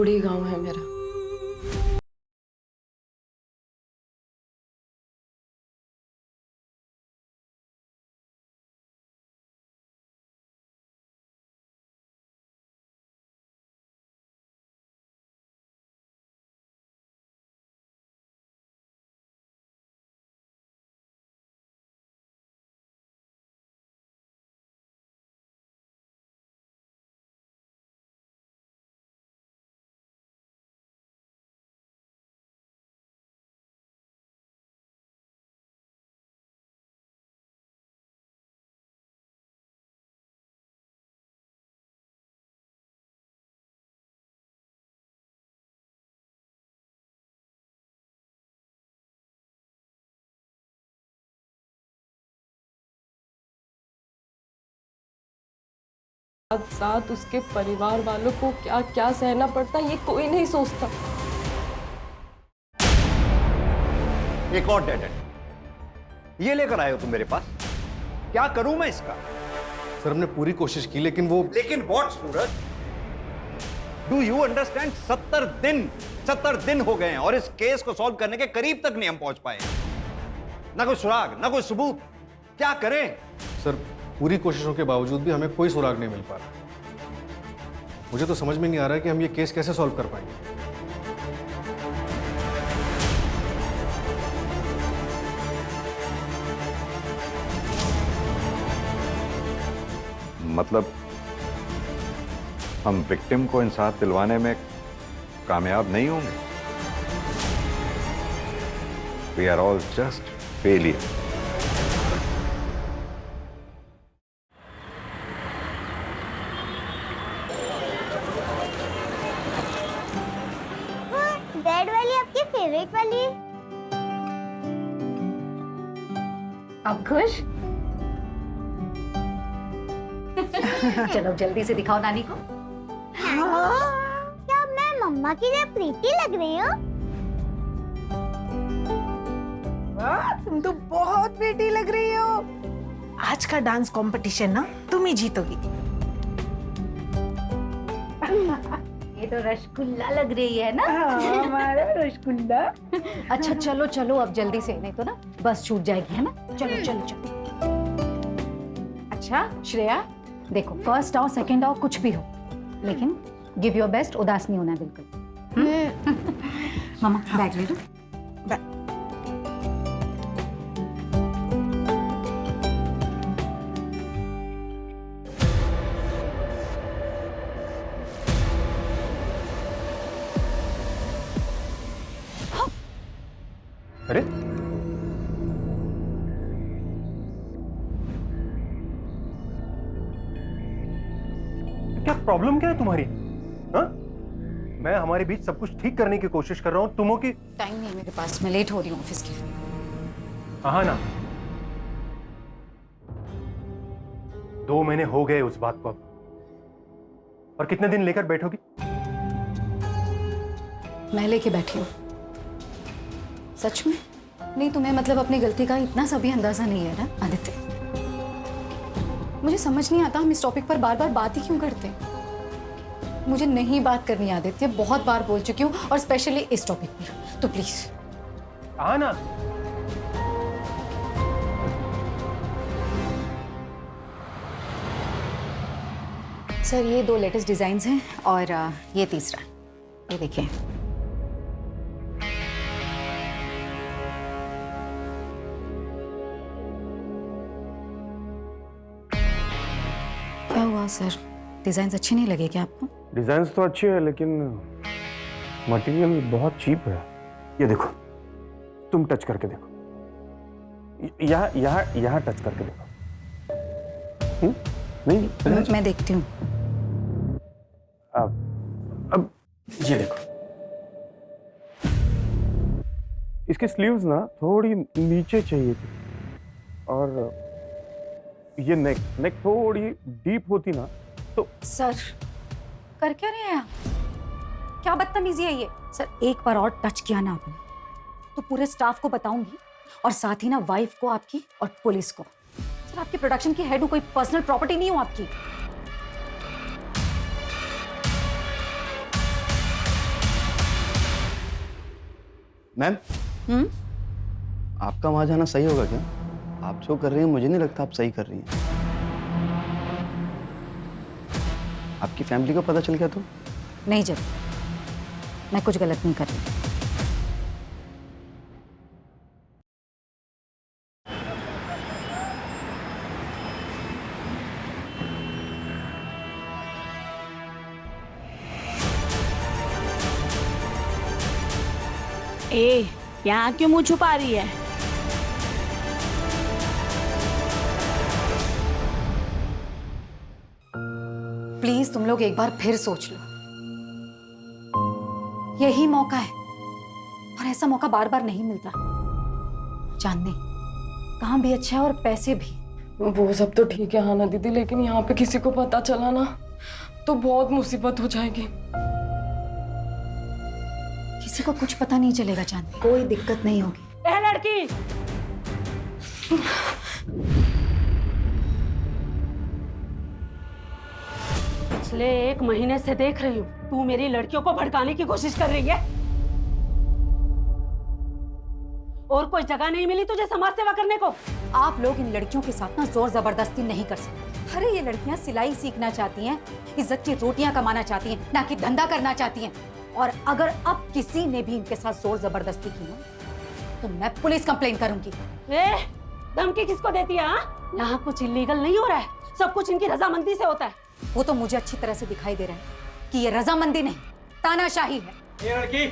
गोड़ी गांव है मेरा। साथ साथ उसके परिवार वालों को क्या क्या सहना पड़ता ये कोई नहीं सोचता। एक और डेड एंड ये लेकर आए हो तुम मेरे पास, क्या करूं मैं इसका? सर हमने पूरी कोशिश की लेकिन what Suraj? Do you understand? 70 दिन हो गए हैं और इस केस को सॉल्व करने के करीब तक नहीं हम पहुंच पाए। ना कोई सुराग, ना कोई सबूत, क्या करें? सर पूरी कोशिशों के बावजूद भी हमें कोई सुराग नहीं मिल पा रहा। मुझे तो समझ में नहीं आ रहा है कि हम ये केस कैसे सॉल्व कर पाएंगे। मतलब हम विक्टिम को इंसाफ दिलवाने में कामयाब नहीं होंगे? We are all just failure. Red वाली आपकी फेवरेट वाली? अब खुश? चलो जल्दी से दिखाओ नानी को। क्या मैं मम्मा की तरह प्रीति लग रही हूँ? वाह, तुम तो बहुत बेटी लग रही हो। आज का डांस कंपटीशन ना तुम ही जीतोगी। ये तो रसगुल्ला लग रही है ना? हमारा रसगुल्ला। अच्छा चलो चलो अब जल्दी से, नहीं तो ना बस छूट जाएगी, है ना? चलो चलो चलो। अच्छा श्रेया देखो, फर्स्ट आओ सेकंड आओ कुछ भी हो, लेकिन गिव योर बेस्ट, उदास नहीं होना बिल्कुल। मामा बैग ले लो। अरे क्या प्रॉब्लम क्या है तुम्हारी? हाँ? मैं हमारे बीच सब कुछ ठीक करने की कोशिश कर रहा हूँ, तुम हो कि टाइम नहीं है मेरे पास, मैं लेट हो रही हूँ ऑफिस के लिए। हाँ ना, 2 महीने हो गए उस बात को अब, और कितने दिन लेकर बैठोगी? मैं लेके बैठी हूँ। सच में? नहीं तुम्हें मतलब अपनी गलती का इतना सा भी अंदाजा नहीं है ना आदित्य? मुझे समझ नहीं आता हम इस टॉपिक पर बार बार बात ही क्यों करते हैं। मुझे नहीं बात करनी आदित्य, बहुत बार बोल चुकी हूँ, और स्पेशली इस टॉपिक पर, तो प्लीज। हाँ ना, सर ये 2 लेटेस्ट डिजाइन हैं और ये तीसरा, ये देखिए। क्या हुआ सर, डिजाइन अच्छे नहीं लगे क्या आपको? डिजाइन्स तो अच्छे हैं लेकिन मटेरियल बहुत चीप है। ये देखो, तुम टच करके देखो, यहाँ यहाँ यहाँ टच करके देखो। नहीं मैं देखती हूँ। अब ये देखो, इसके स्लीव्स ना थोड़ी नीचे चाहिए थी, और ये नेक थोड़ी डीप होती ना तो। सर कर क्या रहे हैं आप? क्या बदतमीजी है ये? सर एक बार और टच किया ना आपने तो पूरे स्टाफ को बताऊंगी, और साथ ही ना वाइफ को आपकी और पुलिस को। सर आपकी प्रोडक्शन की हेड हूं, कोई पर्सनल प्रॉपर्टी नहीं हूं आपकी। मैम, आपका वहां जाना सही होगा क्या? आप जो कर रही हैं मुझे नहीं लगता आप सही कर रही हैं। आपकी फैमिली को पता चल गया तो? नहीं जब मैं कुछ गलत नहीं कर रही। ए, यहाँ क्यों मुंह छुपा रही है? प्लीज तुम लोग एक बार फिर सोच लो, यही मौका है और ऐसा मौका बार बार नहीं मिलता। चांदनी काम भी अच्छा है और पैसे भी। वो सब तो ठीक है हाना दीदी, लेकिन यहाँ पे किसी को पता चला ना तो बहुत मुसीबत हो जाएगी। किसी को कुछ पता नहीं चलेगा चांदनी, कोई दिक्कत नहीं होगी। ए लड़की, पिछले 1 महीने से देख रही हूँ तू मेरी लड़कियों को भड़काने की कोशिश कर रही है। और कोई जगह नहीं मिली तुझे समाज सेवा करने को? आप लोग इन लड़कियों के साथ ना जोर जबरदस्ती नहीं कर सकते। अरे ये लड़कियां सिलाई सीखना चाहती हैं, इज्जत की रोटियां कमाना चाहती हैं, ना कि धंधा करना चाहती हैं। और अगर अब किसी ने भी इनके साथ जोर जबरदस्ती की ना तो मैं पुलिस कंप्लेन करूंगी। धमकी किसको देती है? यहाँ कुछ इलीगल नहीं हो रहा है, सब कुछ इनकी रजामंदी से होता है। वो तो मुझे अच्छी तरह से दिखाई दे रहा है कि ये रजामंदी नहीं तानाशाही है। ये लड़की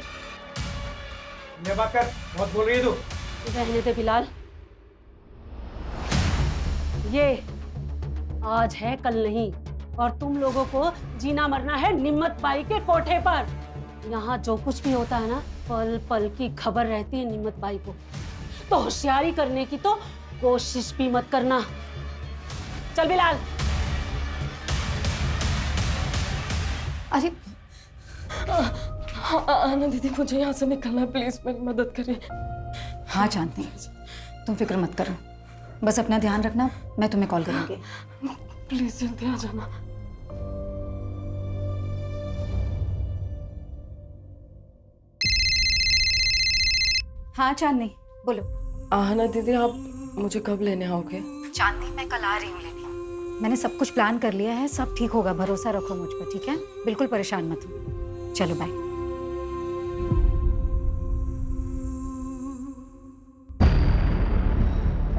ये बात कर, बहुत बोल रही है तू। रहने दे बिलाल, ये आज है कल नहीं, और तुम लोगों को जीना मरना है निम्मत बाई के कोठे पर। यहाँ जो कुछ भी होता है ना, पल पल की खबर रहती है निम्मत बाई को। तो होशियारी करने की तो कोशिश भी मत करना। चल बिलाल। अरे हाना दीदी मुझे यहाँ से निकलना है, प्लीज मेरी मदद करिए। हाँ चांदनी तुम फिक्र मत करो, बस अपना ध्यान रखना, मैं तुम्हें कॉल करूंगी। प्लीज जल्दी आ जाना। हाँ चांदनी बोलो। हाना दीदी आप मुझे कब लेने आओगे? चांदनी मैं कल आ रही हूँ लेने। मैंने सब कुछ प्लान कर लिया है, सब ठीक होगा, भरोसा रखो मुझ पर, ठीक है? बिल्कुल परेशान मत हो। चलो बाय।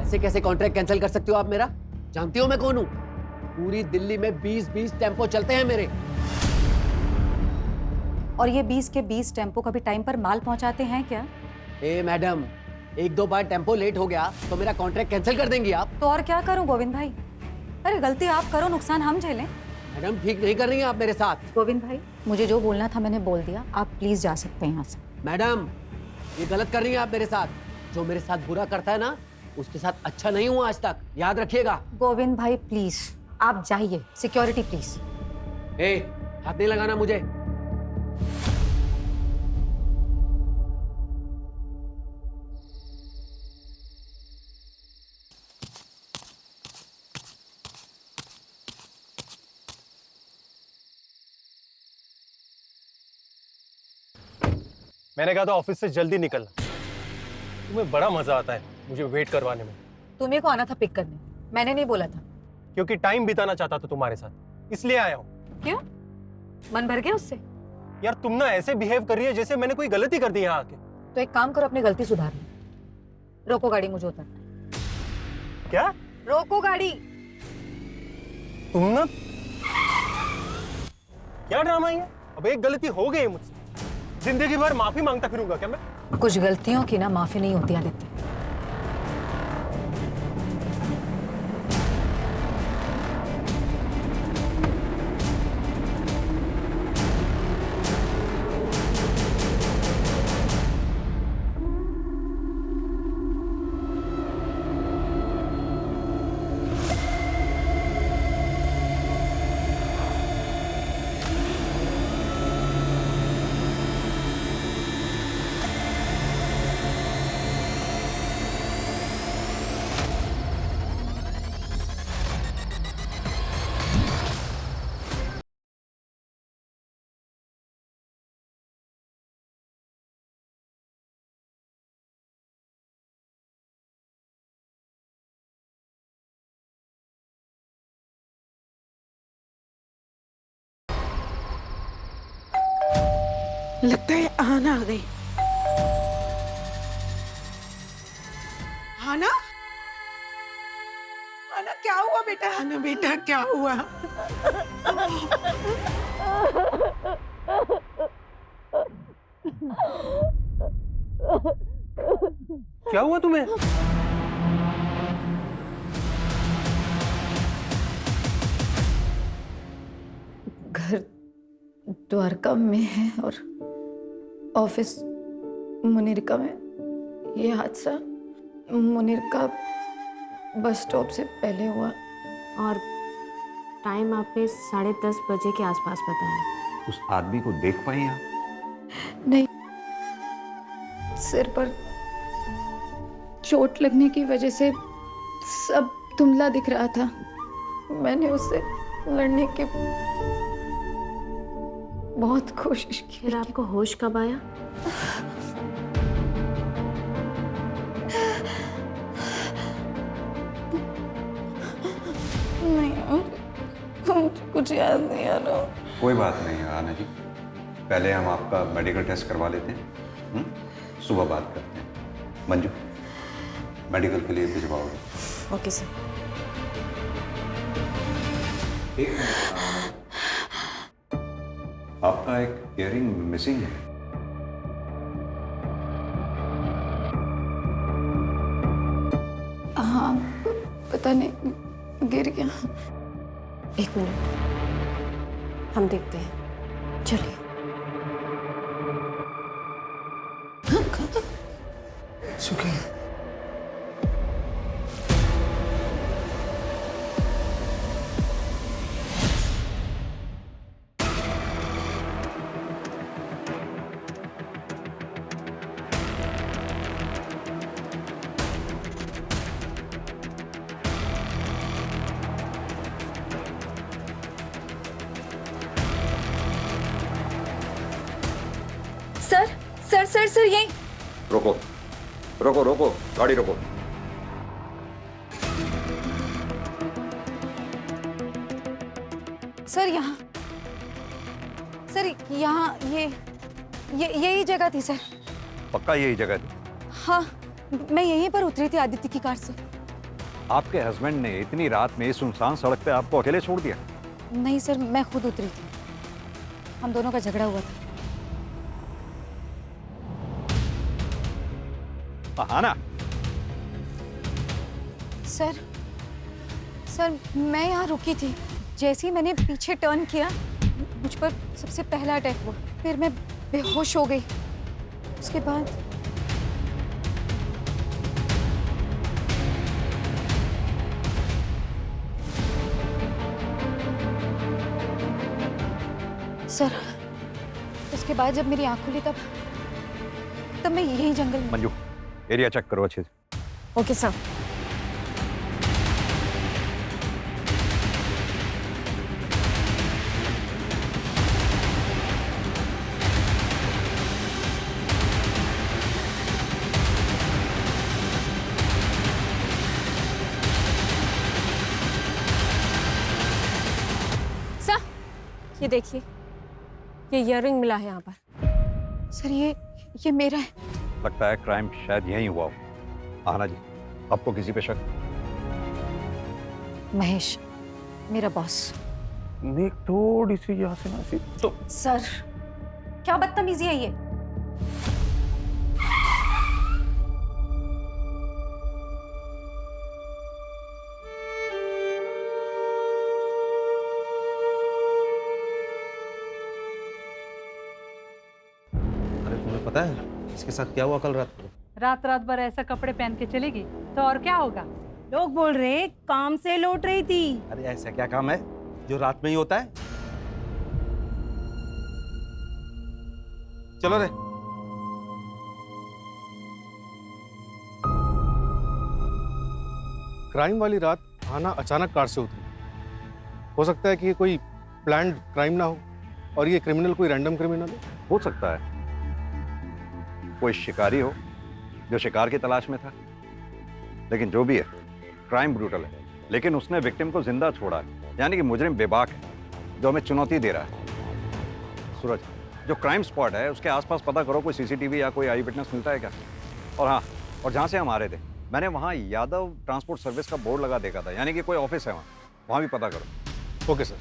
ऐसे कैसे कॉन्ट्रैक्ट कैंसिल कर सकती हो आप मेरा? जानती हो मैं कौन हूँ? पूरी दिल्ली में 20-20 टेम्पो चलते हैं मेरे। और ये 20 के 20 टेम्पो कभी टाइम पर माल पहुंचाते हैं क्या? ए मैडम, 1-2 बार टेम्पो लेट हो गया तो मेरा कॉन्ट्रैक्ट कैंसिल कर देंगी आप? तो और क्या करूं गोविंद भाई? अरे गलती आप करो, नुकसान हम झेलें। मैडम ठीक नहीं कर रही हैं आप मेरे साथ। गोविंद भाई मुझे जो बोलना था मैंने बोल दिया, आप प्लीज जा सकते हैं यहाँ से। मैडम ये गलत कर रही हैं आप मेरे साथ। जो मेरे साथ बुरा करता है ना, उसके साथ अच्छा नहीं हुआ आज तक, याद रखिएगा। गोविंद भाई प्लीज आप जाइए, सिक्योरिटी प्लीज। ए हाथ नहीं लगाना मुझे। मैंने कहा था ऑफिस से जल्दी निकलना। तुम्हें बड़ा मजा आता है मुझे वेट करवाने में। तुम्हें को आना था पिक करने, मैंने नहीं बोला था। क्योंकि टाइम बिताना चाहता था तुम्हारे साथ, इसलिए आया हूँ। क्यों, मन भर गया उससे? यार तुम ना ऐसे बिहेव कर रही है जैसे मैंने कोई गलती कर दी यहाँ आके। तो एक काम करो, अपनी गलती सुधार लो। रोको गाड़ी, मुझे उतरना। क्या? रोको गाड़ी। तुम ना क्या ड्रामा है? अब एक गलती हो गई है मुझसे, जिंदगी भर माफी मांगता फिरूंगा क्या मैं? कुछ गलतियों की ना माफी नहीं होती आदित्य। लगता है आना आ गई। आना, आना क्या हुआ बेटा? आना बेटा क्या हुआ? क्या हुआ तुम्हें? घर द्वारका में है और ऑफिस मुनीरका में। ये हादसा मुनीरका बस स्टॉप से पहले हुआ। और टाइम आपने 10:30 बजे के आसपास बताया। उस आदमी को देख पाई आप? नहीं, सिर पर चोट लगने की वजह से सब धुंधला दिख रहा था। मैंने उससे लड़ने की बहुत कोशिश की। फिर आपको होश कब आया? नहीं, कुछ याद नहीं आ रहा। कोई बात नहीं आना जी, पहले हम आपका मेडिकल टेस्ट करवा लेते हैं, सुबह बात करते हैं। मंजू, मेडिकल के लिए भिजवाओगे? Okay sir. आपका एक इयरिंग मिसिंग है। हाँ, पता नहीं गिर गया। 1 मिनट, हम देखते हैं। चलिए। सुखी, सर सर सर सर यही। रोको रोको रोको, गाड़ी रोको। सर यहाँ, सर यहाँ ये यही जगह थी सर। पक्का यही जगह थी? हाँ, मैं यहीं पर उतरी थी आदित्य की कार से। आपके हस्बैंड ने इतनी रात में इस सुनसान सड़क पे आपको अकेले छोड़ दिया? नहीं सर, मैं खुद उतरी थी। हम दोनों का झगड़ा हुआ था। आना। सर मैं यहाँ रुकी थी। जैसे ही मैंने पीछे टर्न किया, मुझ पर सबसे पहला अटैक हुआ। फिर मैं बेहोश हो गई। उसके बाद सर, उसके बाद जब मेरी आंख खुली तब मैं यही जंगल में। मंजू, एरिया चेक करो अच्छे से। Okay sir. सर, ये देखिए, ये इयररिंग मिला है यहाँ पर। सर ये मेरा है। लगता है क्राइम शायद यहीं हुआ हो। आना जी, आपको किसी पे शक? महेश, मेरा बॉस। नेक थोड़ी सी यहाँ से ना सी तो। सर, क्या बदतमीजी है ये? अरे तुम्हें पता है इसके साथ क्या हुआ कल रात को? रात रात भर ऐसा कपड़े पहन के चलेगी तो और क्या होगा? लोग बोल रहे काम से लौट रही थी। अरे ऐसा क्या काम है जो रात में ही होता है? चलो रे। क्राइम वाली रात आना अचानक कार से उतरी। हो सकता है कि ये कोई प्लान्ड क्राइम ना हो और ये क्रिमिनल कोई रैंडम क्रिमिनल हो सकता है कोई शिकारी हो जो शिकार की तलाश में था। लेकिन जो भी है, क्राइम ब्रूटल है, लेकिन उसने विक्टिम को जिंदा छोड़ा है। यानी कि मुजरिम बेबाक है जो हमें चुनौती दे रहा है। सूरज, जो क्राइम स्पॉट है उसके आसपास पता करो, कोई सीसीटीवी या कोई आई विटनेस मिलता है क्या? और हाँ, और जहाँ से हम आ रहे थे मैंने वहाँ यादव ट्रांसपोर्ट सर्विस का बोर्ड लगा देखा था, यानी कि कोई ऑफिस है वहाँ भी पता करो। Okay sir.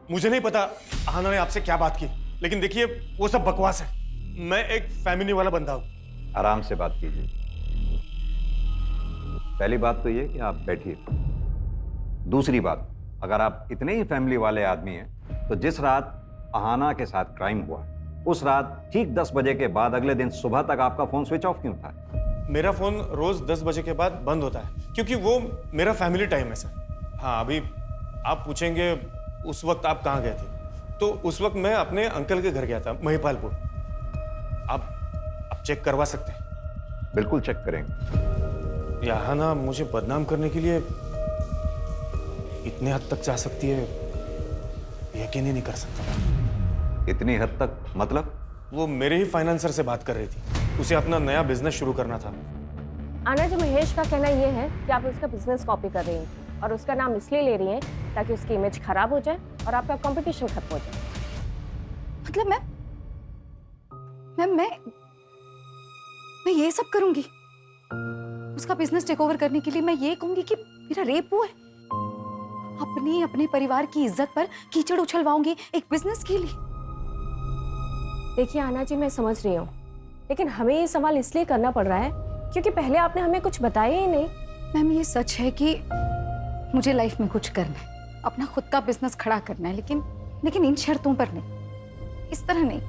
मुझे नहीं पता आहाना ने आपसे क्या बात की, लेकिन देखिए वो सब बकवास है। मैं एक फैमिली वाला बंदा हूं। आराम से बात कीजिए। पहली बात तो ये कि आप बैठिए। दूसरी बात, अगर आप इतने ही फैमिली वाले आदमी हैं तो जिस रात आहाना के साथ क्राइम हुआ उस रात ठीक 10 बजे के बाद अगले दिन सुबह तक आपका फोन स्विच ऑफ क्यों था? मेरा फोन रोज 10 बजे के बाद बंद होता है क्योंकि वो मेरा फैमिली टाइम है सर। हाँ, अभी आप पूछेंगे उस वक्त आप कहाँ गए थे, तो उस वक्त मैं अपने अंकल के घर गया था, महिपालपुर। आप चेक करवा सकते हैं। बिल्कुल चेक करेंगे। आहाना मुझे बदनाम करने के लिए इतने हद तक जा सकती है, यकीन ही नहीं कर सकता। इतनी हद तक मतलब? वो मेरे ही फाइनेंसर से बात कर रही थी, उसे अपना नया बिजनेस शुरू करना था। आना जी, महेश का कहना ये है कि आप उसका बिजनेस कॉपी कर रही हैं और उसका नाम इसलिए ले रही हैं ताकि उसकी इमेज खराब हो जाए और आपका कंपटीशन खत्म हो जाए। मतलब मैं ये सब करूंगी उसका बिजनेस टेक ओवर करने के लिए? मैं ये कहूंगी कि मेरा रेप हुआ है? अपने परिवार की इज्जत पर कीचड़ उछलवाऊंगी एक बिजनेस के लिए? देखिए आना जी, मैं समझ रही हूँ, लेकिन हमें ये सवाल इसलिए करना पड़ रहा है क्योंकि पहले आपने हमें कुछ बताया ही नहीं। मैम, ये सच है कि मुझे लाइफ में कुछ करना है, अपना खुद का बिजनेस खड़ा करना है, लेकिन इन शर्तों पर नहीं, इस तरह नहीं।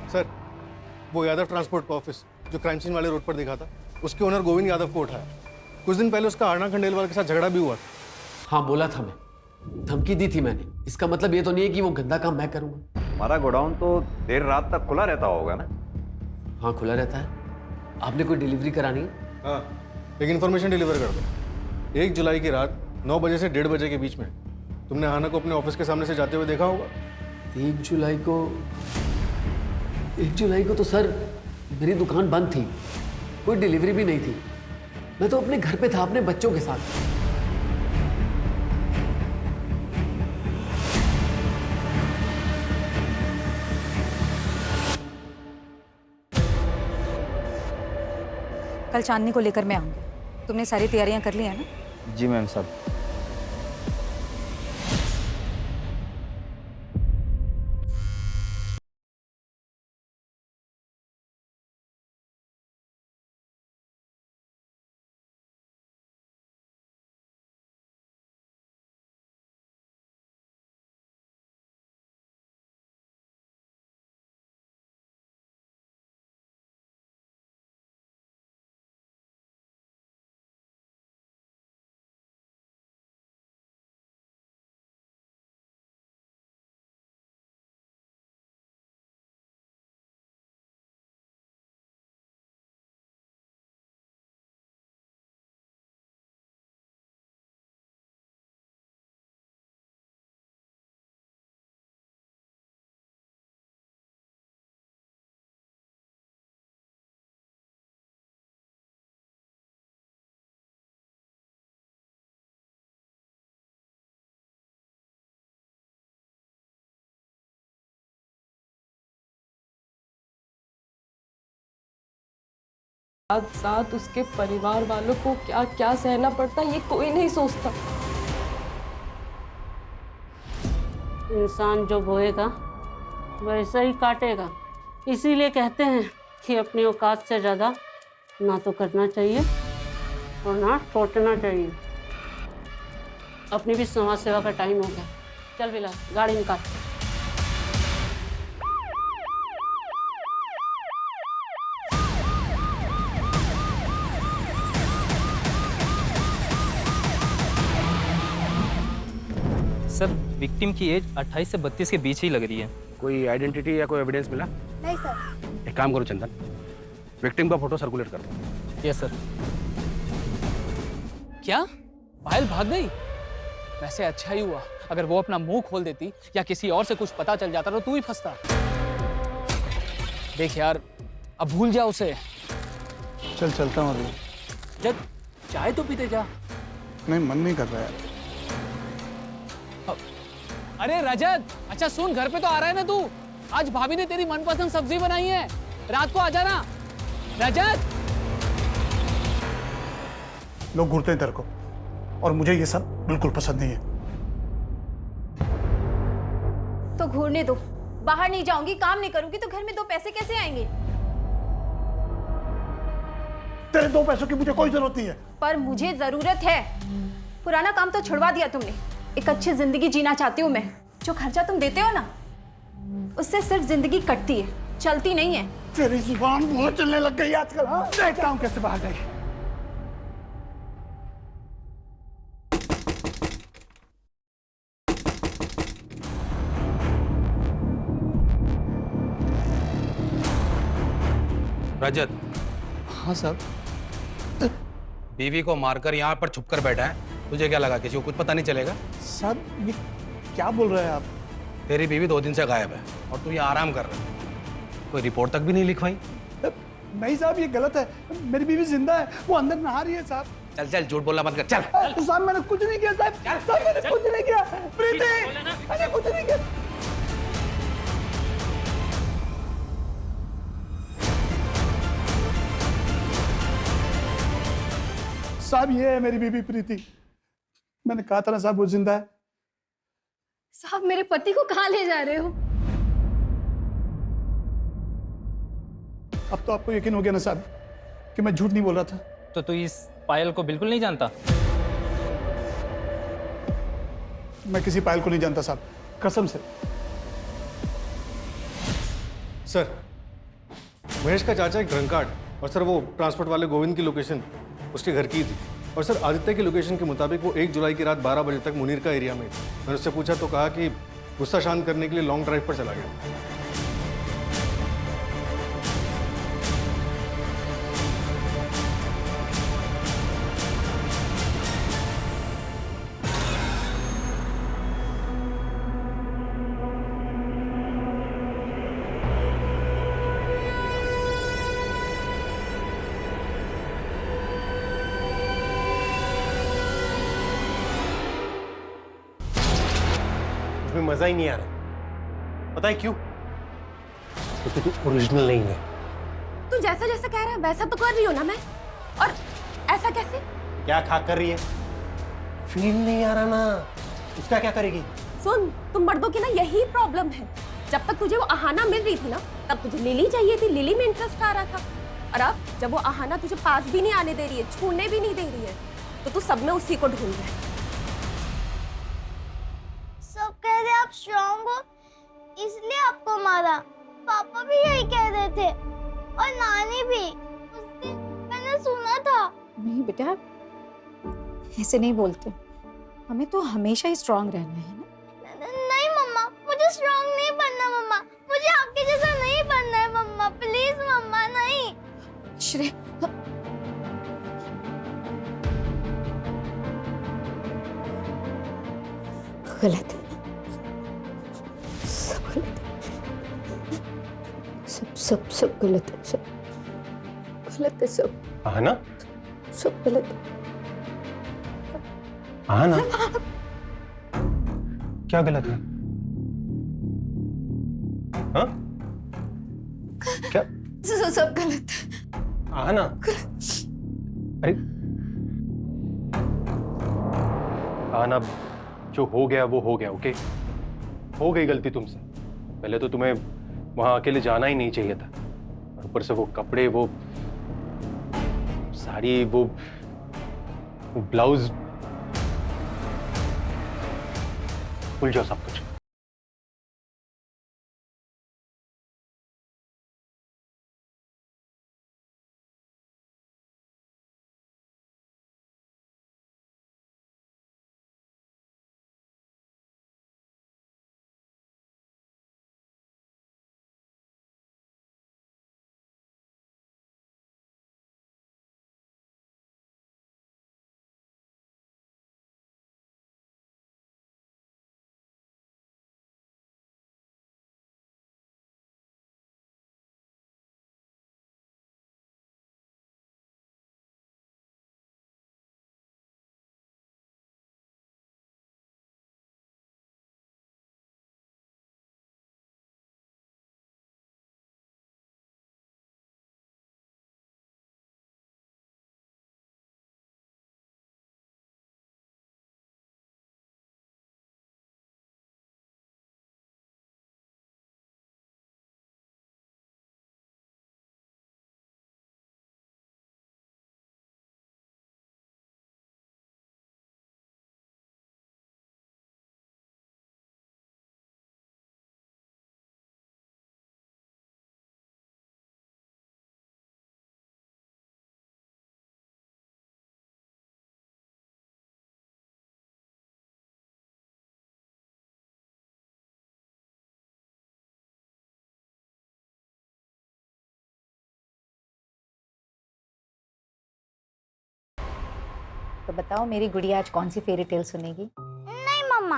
सर, वो यादव ट्रांसपोर्ट का ऑफिस जो क्राइम सीन वाले रोड पर दिखा था, उसके ओनर गोविंद यादव को उठाया। कुछ दिन पहले उसका आरना खंडेलवाल के साथ झगड़ा भी हुआ। हाँ, बोला था, मैं धमकी दी थी मैंने। इसका मतलब ये तो नहीं है कि वो गंदा काम मैं करूंगा। हमारा गोडाउन तो देर रात तक खुला रहता होगा ना? हाँ, खुला रहता है। आपने कोई डिलीवरी करानी है? हाँ, एक इन्फॉर्मेशन डिलीवर कर दो। 1 जुलाई की रात 9 बजे से 1:30 बजे के बीच में तुमने आहाना को अपने ऑफिस के सामने से जाते हुए देखा होगा। 1 जुलाई को तो सर मेरी दुकान बंद थी, कोई डिलीवरी भी नहीं थी। मैं तो अपने घर पे था अपने बच्चों के साथ। कल चांदनी को लेकर मैं आऊंगी। तुमने सारी तैयारियां कर ली है ना? जी मैम साहब। साथ साथ उसके परिवार वालों को क्या क्या सहना पड़ता ये कोई नहीं सोचता। इंसान जो बोएगा वैसा ही काटेगा। इसीलिए कहते हैं कि अपनी औकात से ज़्यादा ना तो करना चाहिए और ना सोचना चाहिए। अपनी भी समाज सेवा का टाइम हो गया। चल बिला, गाड़ी निकाल। सर, विक्टिम की एज 28 से 32 के बीच ही लग रही है। कोई आइडेंटिटी या कोई एविडेंस मिला? नहीं सर। एक काम करो चंदन, विक्टिम का फोटो सर्कुलेट कर दो। Yes sir. क्या पायल भाग गई? वैसे अच्छा ही हुआ, अगर वो अपना मुंह खोल देती या किसी और से कुछ पता चल जाता तो तू ही फंसता। देख यार, अब भूल जा उसे। चल चलता हूँ अभी। जब चाय तो पीते जा। नहीं, मन नहीं कर रहा है। अरे रजत, अच्छा सुन, घर पे तो आ रहा है ना तू? आज भाभी ने तेरी मनपसंद सब्जी बनाई है, रात को आ जाना। रजत, लोग घूरते हैं तेरे को और मुझे ये सब बिल्कुल पसंद नहीं है। तो घूरने दो, बाहर नहीं जाऊंगी, काम नहीं करूंगी तो घर में 2 पैसे कैसे आएंगे? तेरे 2 पैसों की मुझे कोई जरूरत नहीं है। पर मुझे जरूरत है। पुराना काम तो छुड़वा दिया तुमने। एक अच्छी जिंदगी जीना चाहती हूँ मैं। जो खर्चा तुम देते हो ना, उससे सिर्फ जिंदगी कटती है, चलती नहीं है। तेरी जुबान बहुत चलने लग गई आजकल। हाँ, देखता हूँ कैसे बाहर जाएगी। रजत। हाँ साहब। बीवी को मारकर यहाँ पर छुपकर बैठा है, तुझे क्या लगा किसी को कुछ पता नहीं चलेगा? साहब ये क्या बोल रहे हैं आप? तेरी बीवी 2 दिन से गायब है और तू यहाँ आराम कर रहा है। कोई रिपोर्ट तक भी नहीं लिखवाई? नहीं साहब, ये गलत है। मेरी बीवी जिंदा है, वो अंदर नहा रही है साहब। चल चल, झूठ बोलना बंद कर। चल साहब, मैंने कुछ नहीं किया साहब। साहब मैंने कुछ नहीं किया। प्रीति, मैंने कुछ नहीं किया। साहब ये है मेरी बीबी प्रीति। मैंने कहा था ना साहब, वो जिंदा है। साहब, मेरे पति को कहाँ ले जा रहे हो? अब तो आपको यकीन हो गया ना साहब कि मैं झूठ नहीं बोल रहा था। तो तू इस पायल को बिल्कुल नहीं जानता? मैं किसी पायल को नहीं जानता साहब, कसम से। सर, महेश का चाचा एक ड्रंकार्ड और सर वो ट्रांसपोर्ट वाले गोविंद की लोकेशन उसके घर की थी। और सर आदित्य की लोकेशन के मुताबिक वो 1 जुलाई की रात 12 बजे तक मुनीर का एरिया में थी। मैंने उससे पूछा तो कहा कि गुस्सा शांत करने के लिए लॉन्ग ड्राइव पर चला गया। उसमें मजा ही नहीं आ रहा। पता है क्यों? क्योंकि तू ओरिजिनल नहीं है। तू जैसा जैसा कह रहा है वैसा तो कर रही हो ना मैं। और ऐसा कैसे? क्या खा कर रही है? फील नहीं आ रहा ना, उसका क्या करेगी? सुन, तुम मर्दों की ना यही प्रॉब्लम है। जब तक तुझे वो आहाना मिल रही थी ना, तब तुझे लिली चाहिए थी, लिली में इंटरेस्ट आ रहा था। और अब जब वो आहाना तुझे पास भी नहीं आने दे रही है, छूने भी नहीं दे रही है, तो तू सब में उसी को ढूंढ रहा है। सब कह रहे आप स्ट्रॉन्ग हो, इसलिए आपको मारा। पापा भी यही कह रहे थे और नानी भी। उस दिन मैंने सुना था। नहीं बेटा, ऐसे नहीं बोलते। हमें तो हमेशा ही स्ट्रांग रहना है ना। नहीं मम्मा, मुझे स्ट्रॉन्ग नहीं बनना मम्मा। मुझे आपके जैसा नहीं बनना है मम्मा। प्लीज मम्मा, नहीं। श्रेय, गलत है, सब गलत है, सब गलत है, सब गलत है, सब। आना? सब गलत है। आना? क्या गलत है? हाँ? क्या? सब गलत है। आना। अरे आना, जो हो गया वो हो गया, ओके? हो गई गलती तुमसे। पहले तो तुम्हें वहां अकेले जाना ही नहीं चाहिए था, और ऊपर से वो कपड़े, वो साड़ी, वो ब्लाउज, भूल जाओ सब कुछ। तो बताओ मेरी गुड़िया आज कौन सी फेरी टेल सुनेगी? नहीं मम्मा,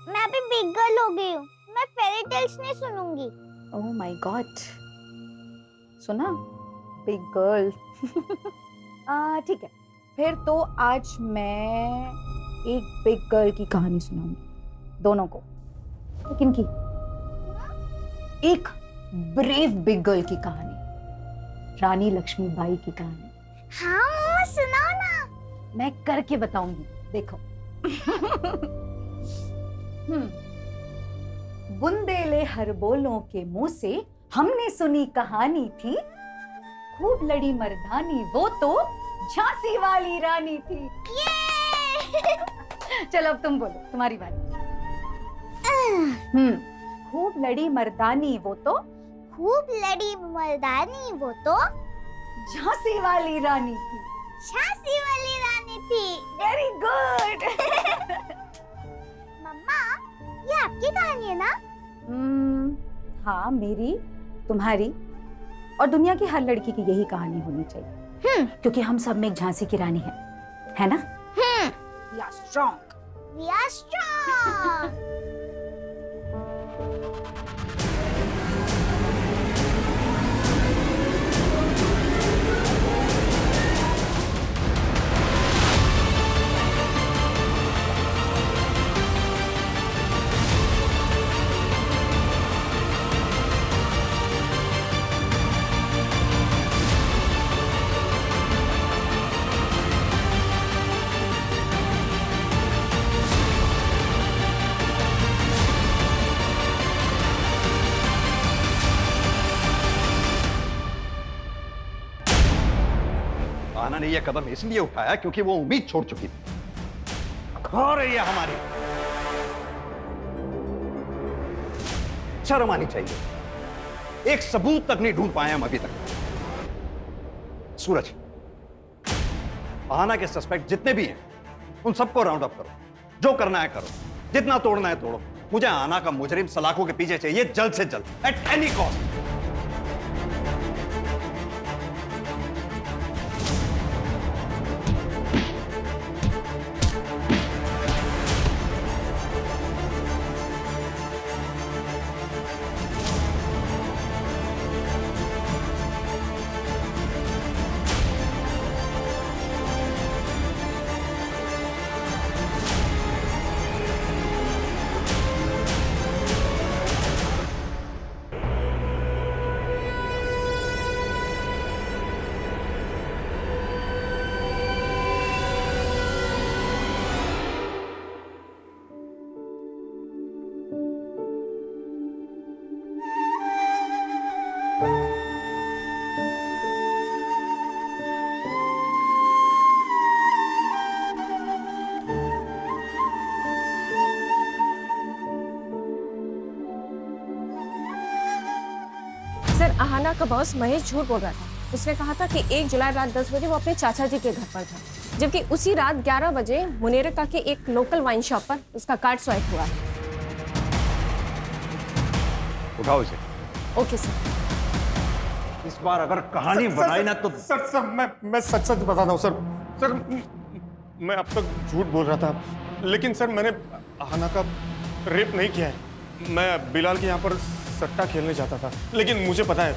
मैं अभी बिग गर्ल हो गई हूँ, मैं फेरी टेल्स नहीं सुनूंगी। ओह माय गॉड, सुना? Big girl. ठीक है, फिर तो आज मैं एक बिग गर्ल की कहानी सुनाऊंगी दोनों को। लेकिन की एक ब्रेव बिग गर्ल की कहानी, रानी लक्ष्मीबाई की कहानी। हाँ मम्मा सुनाओ ना। मैं करके बताऊंगी, देखो। बुंदेले हर बोलों के मुंह से हमने सुनी कहानी थी, खूब लड़ी मर्दानी वो तो झांसी वाली रानी थी। चलो अब तुम बोलो, तुम्हारी बारी। खूब लड़ी मर्दानी वो तो, खूब लड़ी मर्दानी वो तो झांसी वाली रानी थी। झांसी वाली रानी थी। Very good. मम्मा, ये आपकी कहानी है ना? हाँ, मेरी, तुम्हारी और दुनिया की हर लड़की की यही कहानी होनी चाहिए। क्योंकि हम सब में एक झांसी की रानी है ना? We are strong. We are strong. आना ने यह कदम इसलिए उठाया क्योंकि वो उम्मीद छोड़ चुकी थी। खा रही है हमारी, शर्म आनी चाहिए। एक सबूत तक नहीं ढूंढ पाए हम अभी तक। सूरज, आना के सस्पेक्ट जितने भी हैं उन सबको राउंड अप करो, जो करना है करो, जितना तोड़ना है तोड़ो। मुझे आना का मुजरिम सलाखों के पीछे चाहिए जल्द से जल्द, एट एनी कॉस्ट। आहाना का बॉस महेश झूठ बोल रहा था। उसने कहा था कि 1 जुलाई रात 10 बजे वो अपने चाचा जी के घर पर था, जबकि उसी रात 11 बजे मुनीरिका के एक लोकल वाइन शॉप पर उसका कार्ड स्वाइप हुआ है। उठाओ इसे। Okay sir. इस बार अगर कहानी बनाई ना तो सर मैं सच बताता हूँ सर मैं अब तक झूठ बोल रहा था, लेकिन सर मैंने आहाना का रेप नहीं किया है। मैं बिलाल के यहाँ पर सट्टा खेलने जाता था, लेकिन मुझे पता है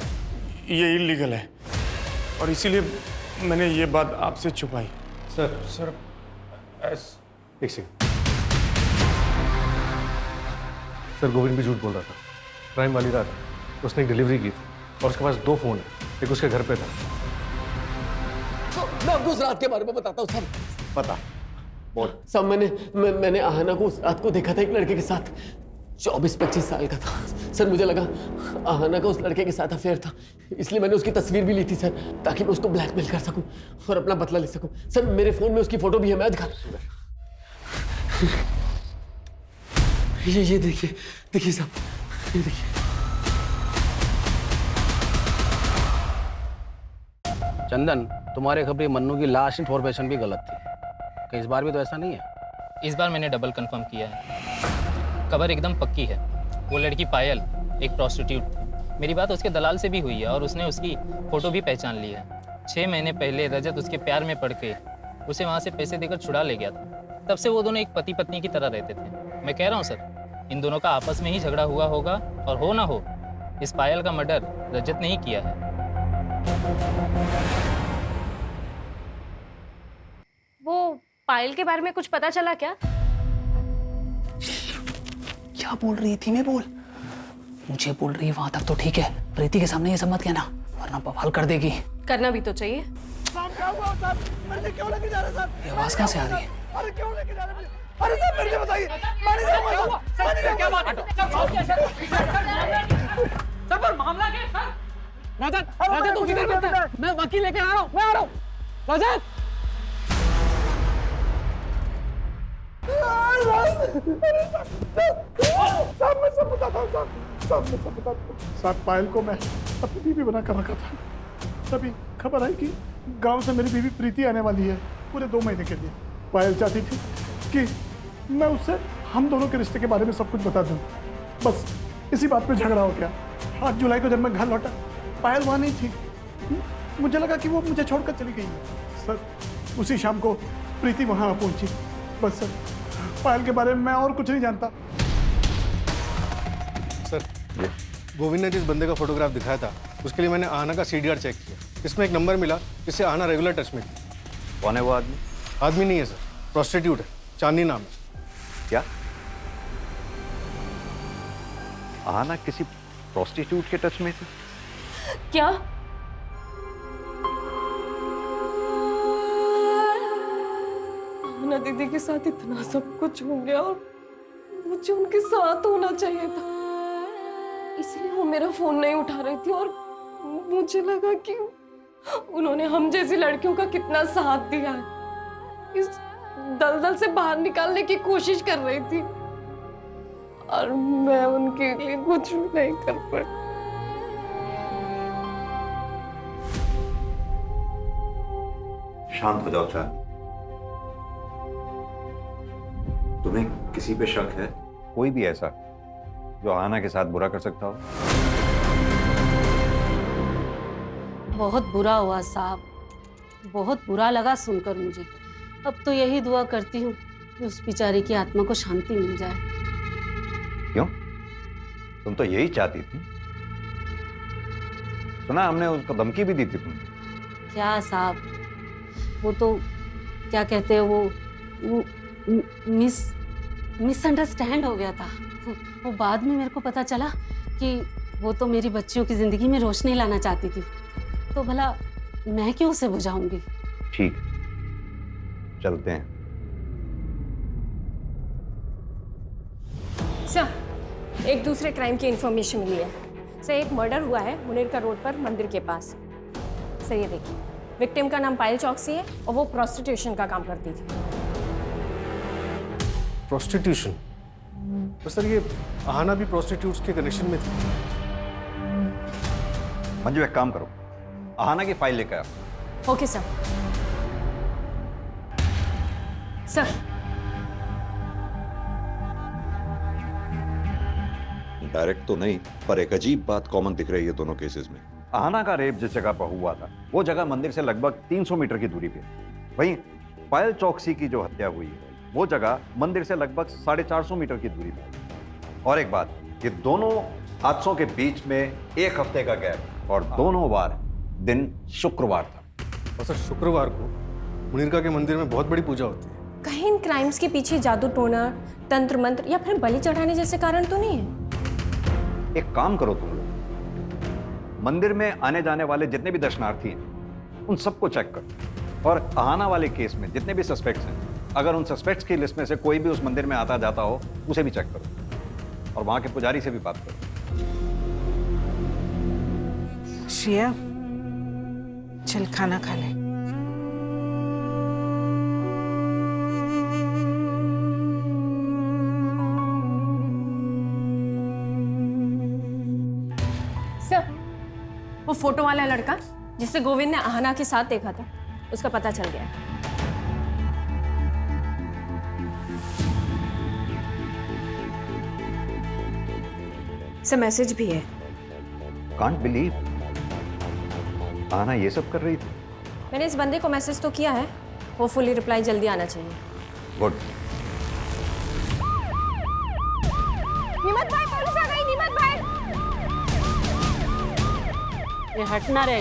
ये इलीगल है और इसीलिए मैंने ये बात आपसे छुपाई। सर एक सेकंड। सर गोविंद भी झूठ बोल रहा था। क्राइम वाली रात उसने एक डिलीवरी की थी और उसके पास 2 फोन है, एक उसके घर पे था। तो मैं आपको उस रात के बारे में बताता हूँ सर। पता बोल। सब मैंने आहाना को उस रात को देखा था एक लड़के के साथ, 24-25 साल का था। सर मुझे लगा आहाना का उस लड़के के साथ अफेयर था, इसलिए मैंने उसकी तस्वीर भी ली थी सर, ताकि मैं उसको ब्लैकमेल कर सकूं और अपना बदला ले सकूं। सर मेरे फोन में उसकी फोटो भी है, मैं दिखा। ये देखिए साहब, ये देखिए। चंदन, तुम्हारे खबरी मन्नू की लास्ट इन्फॉर्मेशन भी गलत थी। कहीं इस बार भी तो ऐसा नहीं है? इस बार मैंने डबल कंफर्म किया है, खबर एकदम पक्की है। वो लड़की पायल एक प्रोस्टिट्यूट थी। मेरी बात उसके दलाल से भी हुई है और उसने उसकी फ़ोटो भी पहचान ली है। 6 महीने पहले रजत उसके प्यार में पड़ के उसे वहाँ से पैसे देकर छुड़ा ले गया था। तब से वो दोनों एक पति पत्नी की तरह रहते थे। मैं कह रहा हूँ सर, इन दोनों का आपस में ही झगड़ा हुआ होगा, और हो ना हो इस पायल का मर्डर रजत ने ही किया है। वो पायल के बारे में कुछ पता चला क्या? क्या बोल रही थी? मैं बोल, मुझे बोल रही है वहां तक तो ठीक है, प्रीति के सामने ये सब मत कहना वरना बवाल कर देगी। करना भी तो चाहिए। ये आवाज कहाँ से आ रही है? अरे क्यों लेके जा रहे हैं? अरे सर मेरे को बताइए, क्या बात है? सर पर मामला क्या है सर? रजत तू किधर बैठा है? मैं वकील लेके आ रहा हूँ, रजत। साहब मैं सब बताता हूँ, साहब मैं सब बताता हूँ। साहब पायल को मैं अपनी बीवी बना कर रखा था, तभी खबर आई कि गांव से मेरी बीवी प्रीति आने वाली है पूरे 2 महीने के लिए। पायल चाहती थी कि मैं उससे हम दोनों के रिश्ते के बारे में सब कुछ बता दूं। बस इसी बात पे झगड़ा हो गया। 8 जुलाई को जब मैं घर लौटा, पायल वहाँ नहीं थी। मुझे लगा कि वो मुझे छोड़कर चली गई। सर उसी शाम को प्रीति वहाँ पहुंची। बस सर पायल के बारे में मैं और कुछ नहीं जानता। सर गोविंद ने जिस बंदे का फोटोग्राफ दिखाया था उसके लिए मैंने आहाना का CDR चेक किया। इसमें एक नंबर मिला जिससे आहाना रेगुलर टच में थी। कौन है वो आदमी? आदमी नहीं है सर, प्रोस्टिट्यूट है, चांदनी नाम है। क्या आहाना किसी प्रोस्टिट्यूट के टच में थी? क्या? आहाना दीदी के साथ इतना सब कुछ हो गया और मुझे उनके साथ होना चाहिए था, इसलिए वो मेरा फोन नहीं उठा रही थी और मुझे लगा कि उन्होंने हम जैसी लड़कियों का कितना साथ दिया है, इस दलदल से बाहर निकालने की कोशिश कर रही थी और मैं उनके लिए कुछ भी नहीं कर पाई। शांत हो जाओ चांद। तुम्हें किसी पे शक है? कोई भी ऐसा जो आहाना के साथ बुरा कर सकता हो? बहुत बुरा हुआ साहब, बहुत बुरा लगा सुनकर मुझे। अब तो यही दुआ करती हूँ कि उस बेचारी की आत्मा को शांति मिल जाए। क्यों? तुम तो यही चाहती थी। सुना हमने उसको धमकी भी दी थी तुमने। क्या साहब, वो तो क्या कहते हैं वो मिसअंडरस्टैंड हो गया था। वो बाद में मेरे को पता चला कि वो तो मेरी बच्चियों की जिंदगी में रोशनी लाना चाहती थी, तो भला मैं क्यों उसे बुझाऊंगी। ठीक, चलते हैं। सर एक दूसरे क्राइम की इंफॉर्मेशन मिली है। सर एक मर्डर हुआ है मुनीरिका रोड पर मंदिर के पास। सर ये देखिए, विक्टिम का नाम पायल चौकसी है और वो प्रोस्टिट्यूशन का काम करती थी। प्रोस्टिट्यूशन? तो सर ये आहाना भी प्रोस्टिट्यूट्स के कनेक्शन में थी। मंजू एक काम करो, आहाना की फाइल लेकर आओ। Okay sir. सर डायरेक्ट तो नहीं, पर एक अजीब बात कॉमन दिख रही है दोनों केसेस में। आहाना का रेप जिस जगह पर हुआ था वो जगह मंदिर से लगभग 300 मीटर की दूरी पे। वहीं पायल चौकसी की जो हत्या हुई है वो जगह मंदिर से लगभग 450 मीटर की दूरी पे। और एक बात, ये दोनों हादसों के बीच में एक हफ्ते का गैप, और दोनों बार दिन शुक्रवार था। और सर शुक्रवार को मुनीरका के मंदिर में बहुत बड़ी पूजा होती है। कहीं इन क्राइम्स के पीछे जादू टोना, तंत्र मंत्र या फिर बलि चढ़ाने जैसे कारण तो नहीं है? एक काम करो तुम लोग, मंदिर में आने जाने वाले जितने भी दर्शनार्थी हैं उन सबको चेक करो, और आहाना वाले केस में जितने भी सस्पेक्ट्स हैं, अगर उन सस्पेक्ट्स की लिस्ट में से कोई भी उस मंदिर में आता जाता हो उसे भी चेक करो, और वहां के पुजारी से भी बात करो। श्रेया, चल खाना खा ले। सर, वो फोटो वाला लड़का जिसे गोविंद ने आहाना के साथ देखा था, उसका पता चल गया है। सर मैसेज भी है। कांट बिलीव आहाना ये सब कर रही थी। मैंने इस बंदे को मैसेज तो किया है, होपफुली रिप्लाई जल्दी आना चाहिए। गुड। निमत भाई, पुलिस आ गई। निमत भाई, ये हटना रे।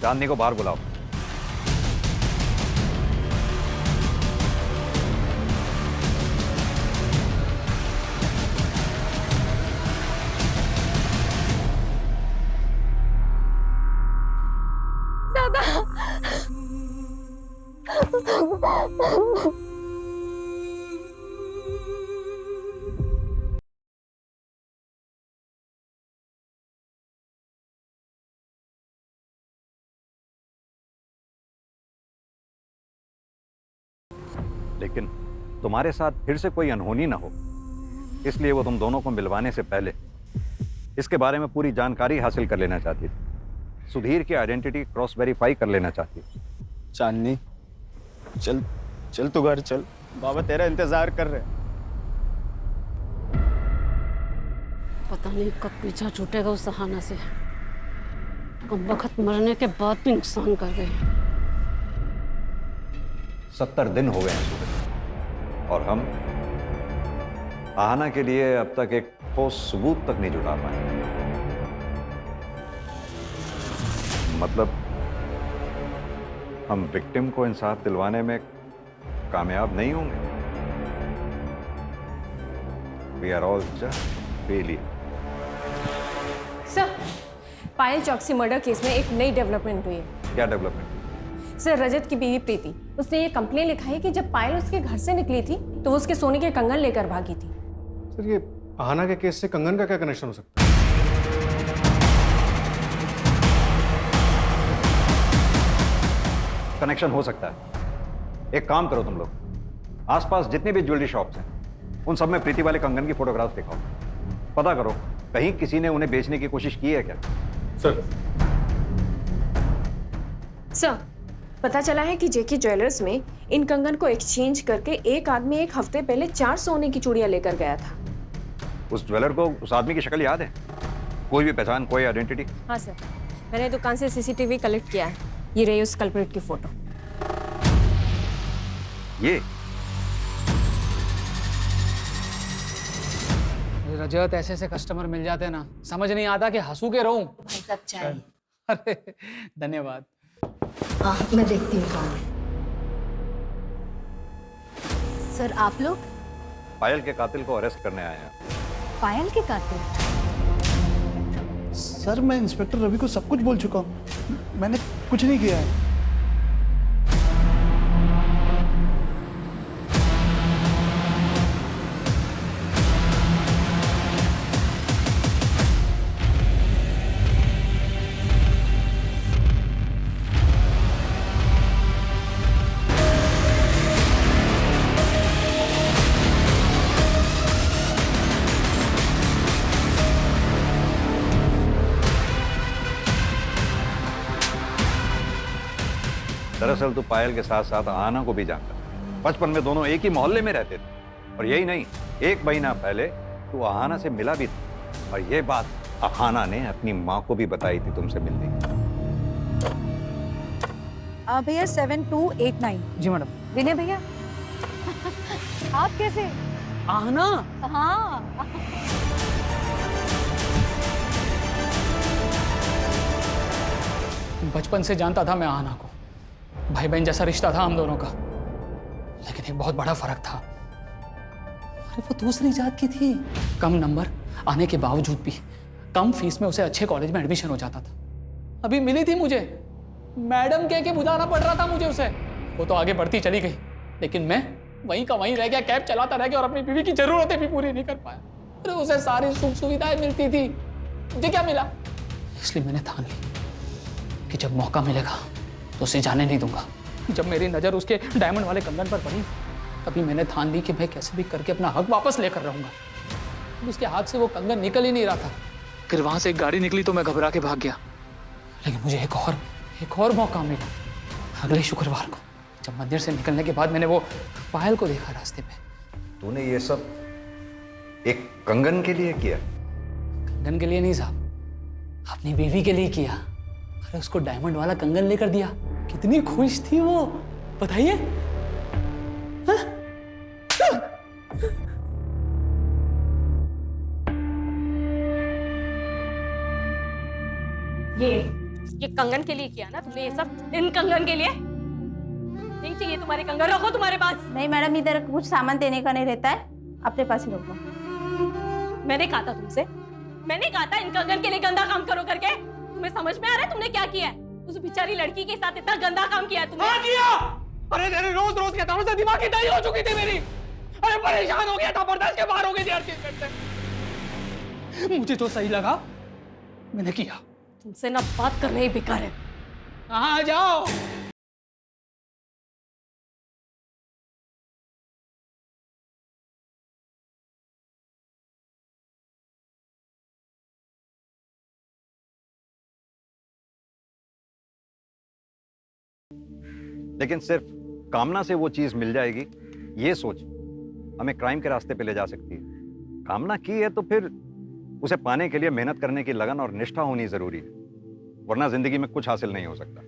चांदनी को बाहर बुलाओ। लेकिन तुम्हारे साथ फिर से कोई अनहोनी ना हो, इसलिए वो तुम दोनों को मिलवाने से पहले इसके बारे में पूरी जानकारी हासिल कर लेना चाहती थी। सुधीर की आइडेंटिटी क्रॉस वेरीफाई कर लेना चाहती थी। चांदनी, चल चल तू घर चल, बाबा तेरा इंतजार कर रहे हैं। पता नहीं कब पीछा छूटेगा उस आहाना से। कम वक्त मरने के बाद भी नुकसान कर गए। 70 दिन हो गए हैं सुधीर, और हम आहाना के लिए अब तक एक ठोस सबूत तक नहीं जुटा पाए। मतलब हम विक्टिम को इंसाफ दिलवाने में कामयाब नहीं होंगे। We are all just failure. Sir, Payal Chouksey murder case में एक नई डेवलपमेंट हुई है। क्या डेवलपमेंट? सर, रजत की बीवी प्रीति, उसने ये कंप्लेन लिखा है कि जब पायल उसके घर से निकली थी तो वो उसके सोने के कंगन लेकर भागी थी। सर ये आहाना के केस से कंगन का क्या कनेक्शन हो सकता है? कनेक्शन हो सकता है। एक काम करो तुम लोग, आसपास जितने भी ज्वेलरी शॉप्स हैं उन सब में प्रीति वाले कंगन की फोटोग्राफ दिखाओ। पता करो कहीं किसी ने उन्हें बेचने की कोशिश की है क्या। सर पता चला है कि जेके ज्वेलर्स में इन कंगन को एक्सचेंज करके एक आदमी एक हफ्ते पहले 4 सोने की चूड़ियां लेकर गया था। उस ज्वेलर को उस आदमी की शक्ल याद है? कोई भी पहचान, कोई आइडेंटिटी? हाँ सर, मैंने दुकान से सीसीटीवी कलेक्ट किया है। ये रही उस कल्प्रिट की फोटो। ये रजत, ऐसे ऐसे कस्टमर मिल जाते हैं ना, समझ नहीं आता कि हंसू के रहूं। अरे धन्यवाद। मैं देखती हूँ कौन है। सर आप लोग? पायल के कातिल को अरेस्ट करने आए हैं। पायल के कातिल? सर मैं इंस्पेक्टर रवि को सब कुछ बोल चुका हूँ, मैंने कुछ नहीं किया है। दरअसल तू पायल के साथ साथ आहाना को भी जानता था। बचपन में दोनों एक ही मोहल्ले में रहते थे। और यही नहीं, 1 महीना पहले तू आहाना से मिला भी था। और ये बात आहाना ने अपनी माँ को भी बताई थी तुमसे मिलने की। भैया 7289। जी मैडम। विनय भैया आप कैसे? आहना? हाँ। बचपन से जानता था मैं आहना को, भाई बहन जैसा रिश्ता था हम दोनों का। लेकिन एक बहुत बड़ा फर्क था, अरे वो दूसरी जात की थी। कम नंबर आने के बावजूद भी कम फीस में उसे अच्छे कॉलेज में एडमिशन हो जाता था। अभी मिली थी मुझे, मैडम कह के बुलाना पड़ रहा था मुझे उसे। वो तो आगे बढ़ती चली गई, लेकिन मैं वहीं का वहीं रह गया, कैब चलाता रह गया और अपनी बीवी की जरूरतें भी पूरी नहीं कर पाया। अरे उसे सारी सुख सुविधाएं मिलती थी, मुझे क्या मिला? इसलिए मैंने ठान ली कि जब मौका मिलेगा तो उसे जाने नहीं दूंगा। जब मेरी नजर उसके डायमंड वाले कंगन पर पड़ी, तभी मैंने ठान ली कि मैं कैसे भी करके अपना हक वापस लेकर रहूंगा। उसके हाथ से वो कंगन निकल ही नहीं रहा था। फिर वहां से एक गाड़ी निकली तो मैं घबरा के भाग गया, लेकिन मुझे एक और मौका मिला अगले शुक्रवार को, जब मंदिर से निकलने के बाद मैंने वो पायल को देखा रास्ते में। तूने ये सब एक कंगन के लिए किया? कंगन के लिए नहीं साहब, अपनी बीवी के लिए किया। अरे उसको डायमंड वाला कंगन लेकर दिया, कितनी खुश थी वो, बताइए। ये कंगन के लिए किया ना तुमने ये सब? इन कंगन के लिए नहीं चाहिए तुम्हारे कंगन, रखो तुम्हारे पास। नहीं मैडम, इधर कुछ सामान देने का नहीं रहता है, अपने पास ही रखो। मैंने कहा था तुमसे, मैंने कहा था इन कंगन के लिए गंदा काम करो करके। तुम्हें समझ में आ रहा है तुमने क्या किया है? उस बेचारी लड़की के साथ इतना गंदा काम किया है तुमने। हाँ किया। अरे तेरे रोज रोज के तारों से दिमाग की दही हो चुकी थी मेरी। अरे परेशान हो गया था, बर्दाश्त के बाहर हो गई थी हर चीज करते। मुझे जो सही लगा मैंने किया। तुमसे ना बात करना ही बेकार है। हाँ जाओ। लेकिन सिर्फ कामना से वो चीज मिल जाएगी, ये सोच हमें क्राइम के रास्ते पे ले जा सकती है। कामना की है तो फिर उसे पाने के लिए मेहनत करने की लगन और निष्ठा होनी जरूरी है, वरना जिंदगी में कुछ हासिल नहीं हो सकता।